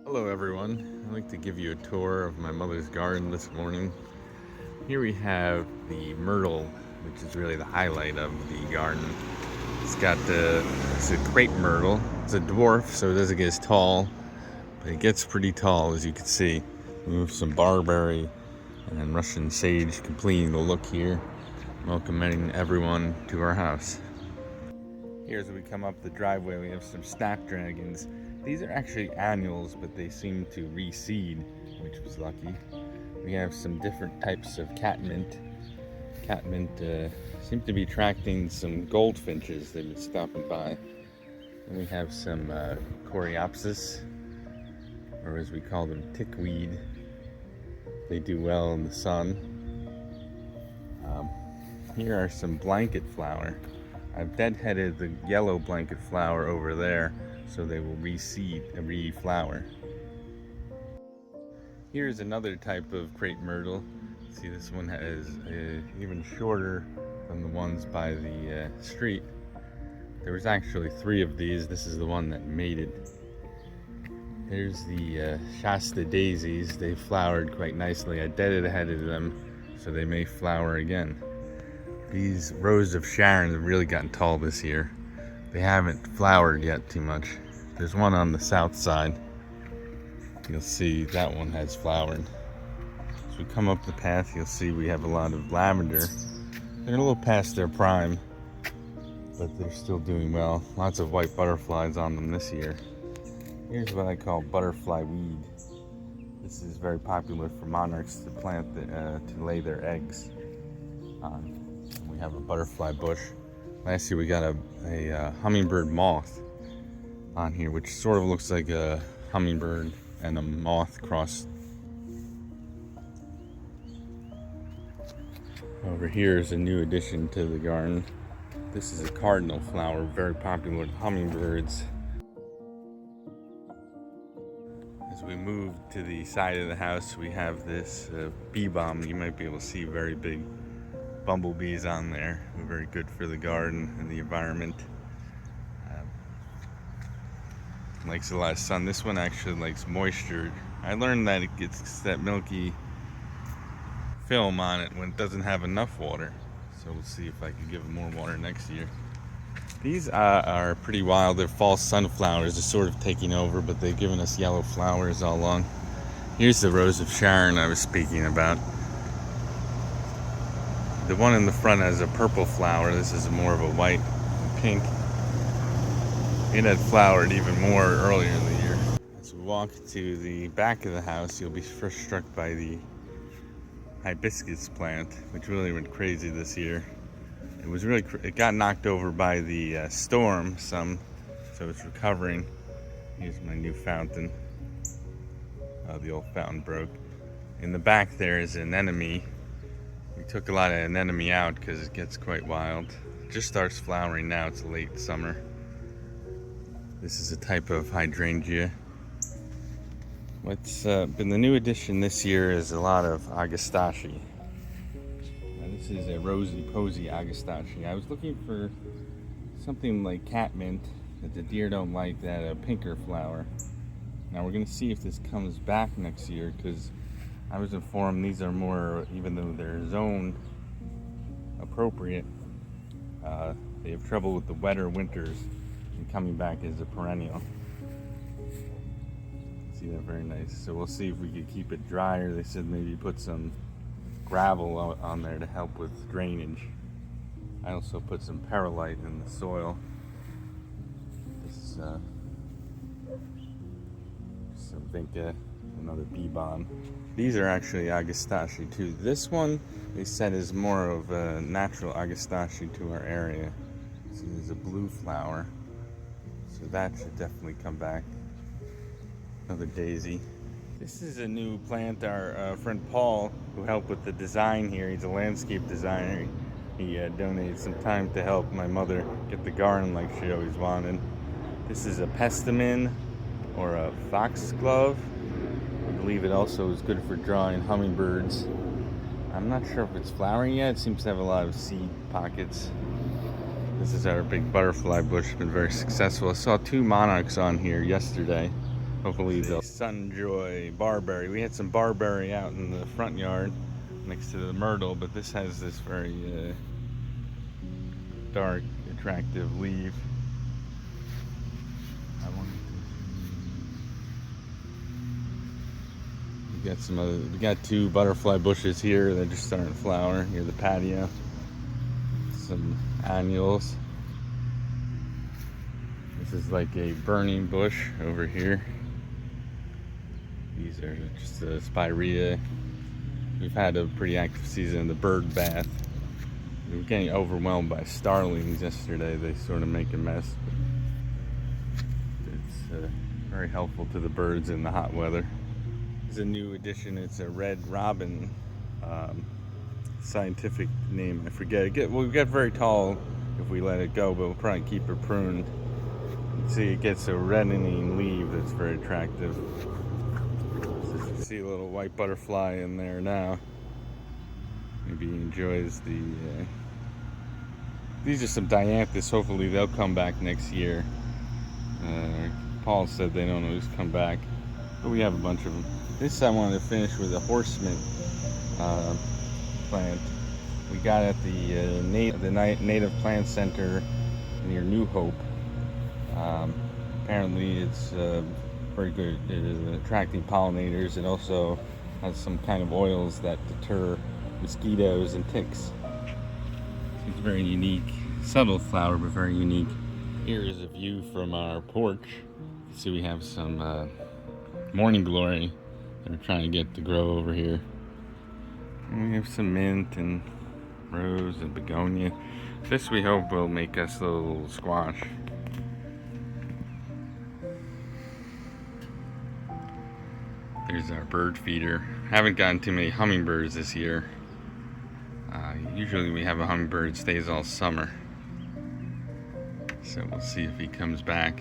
Hello everyone, I'd like to give you a tour of my mother's garden this morning. Here we have the myrtle, which is really the highlight of the garden. It's a crepe myrtle. It's a dwarf, so it doesn't get as tall, but it gets pretty tall as you can see. We have some barberry and then Russian sage completing the look here, welcoming everyone to our house. Here as we come up the driveway, we have some snapdragons. These are actually annuals, but they seem to reseed, which was lucky. We have some different types of catmint. Catmint seem to be attracting some goldfinches. They've been stopping by. And we have some coreopsis, or as we call them, tickweed. They do well in the sun. Here are some blanket flower. I've deadheaded the yellow blanket flower over there, so they will reflower. Here's another type of crepe myrtle. See, this one is even shorter than the ones by the street. There was actually 3 of these. This is the one that mated. There's the Shasta daisies. They flowered quite nicely. I deadheaded them, so they may flower again. These Rose of Sharon have really gotten tall this year. They haven't flowered yet too much. There's one on the south side. You'll see that one has flowered. As we come up the path, you'll see we have a lot of lavender. They're a little past their prime, but they're still doing well. Lots of white butterflies on them this year. Here's what I call butterfly weed. This is very popular for monarchs to plant, to lay their eggs on. We have a butterfly bush. Last year we got a hummingbird moth on here, which sort of looks like a hummingbird and a moth crossed. Over here is a new addition to the garden. This is a cardinal flower, very popular with hummingbirds. As we move to the side of the house, we have this bee balm. You might be able to see very big bumblebees on there. They're very good for the garden and the environment. Likes a lot of sun. This one actually likes moisture. I learned that it gets that milky film on it when it doesn't have enough water. So we'll see if I can give it more water next year. These are pretty wild. They're false sunflowers. They're sort of taking over, but they've given us yellow flowers all along. Here's the Rose of Sharon I was speaking about. The one in the front has a purple flower. This is more of a white and pink. It had flowered even more earlier in the year. As we walk to the back of the house, you'll be first struck by the hibiscus plant, which really went crazy this year. It got knocked over by the storm some, so it's recovering. Here's my new fountain. The old fountain broke. In the back there is an anemone. We took a lot of anemone out because it gets quite wild. It just starts flowering now. It's late summer. This is a type of hydrangea. What's been the new addition this year is a lot of agastache. Now this is a rosy posy agastache. I was looking for something like catmint that the deer don't like, that a pinker flower. Now we're going to see if this comes back next year, because I was informed these are more, even though they're zone appropriate, they have trouble with the wetter winters and coming back as a perennial. See that? Very nice. So we'll see if we could keep it drier. They said maybe put some gravel on there to help with drainage. I also put some perlite in the soil. This is some vinca, another bee balm. These are actually agastache too. This one they said is more of a natural agastache to our area. So there's a blue flower. So that should definitely come back. Another daisy. This is a new plant. Our friend Paul, who helped with the design here, he's a landscape designer. He donated some time to help my mother get the garden like she always wanted. This is a pestamine, or a foxglove. I believe it also is good for drawing hummingbirds. I'm not sure if it's flowering yet. It seems to have a lot of seed pockets. This is our big butterfly bush. It's been very successful. I saw 2 monarchs on here yesterday. Hopefully they'll Sunjoy barberry. We had some barberry out in the front yard next to the myrtle, but this has this very dark, attractive leaf. We got two butterfly bushes here. They're just starting to flower near the patio. Some annuals. This is like a burning bush over here. These are just a spirea. We've had a pretty active season in the bird bath. We were getting overwhelmed by starlings yesterday. They sort of make a mess. It's very helpful to the birds in the hot weather. It's a new addition. It's a red robin. Scientific name, I forget. We'll get very tall if we let it go, but we'll probably keep her pruned. You can see it gets a reddening leaf that's very attractive. So you can see a little white butterfly in there now. Maybe he enjoys the... These are some dianthus. Hopefully they'll come back next year. Paul said they don't always come back, but we have a bunch of them. This I wanted to finish with a horseman plant. We got at the Native Plant Center near New Hope. Apparently it's very good at attracting pollinators. It also has some kind of oils that deter mosquitoes and ticks. It's very unique, subtle flower, but very unique. Here is a view from our porch. You see we have some morning glory that we're trying to get to grow over here. And we have some mint and rose and begonia. This we hope will make us a little squash. There's our bird feeder. Haven't gotten too many hummingbirds this year. Usually we have a hummingbird stays all summer. So we'll see if he comes back.